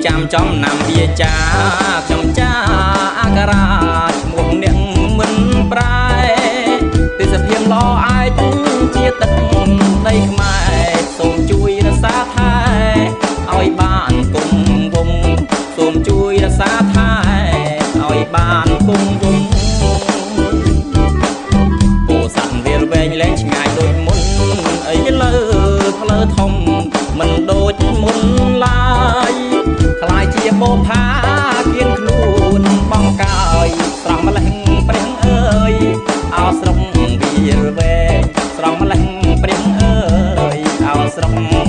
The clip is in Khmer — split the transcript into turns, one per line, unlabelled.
ចាំចំណាំវាចាខ្ញុំចាអាការៈឈ្មោះអ្នកមិនប្រែទេសភាពល្អឯកជាទឹកដីខ្មែរសូមជួយរក្សាថែឲ្យបានគង់វង្សសូមជួយរក្សាថែឲ្យបានគង់វង្សពោធិ៍សាត់វាលវែងលែងឆ្ងាយដូចមុនអីលើផ្លូវធំមិនដូចមុនឡើយខ្លាយជាបោផាគៀនខ្លួនបងកាយស្រស់ម្លេះព្រះអើយអោស្រុកវាលវែងស្រស់ម្លេះព្រះអើយអោស្រុក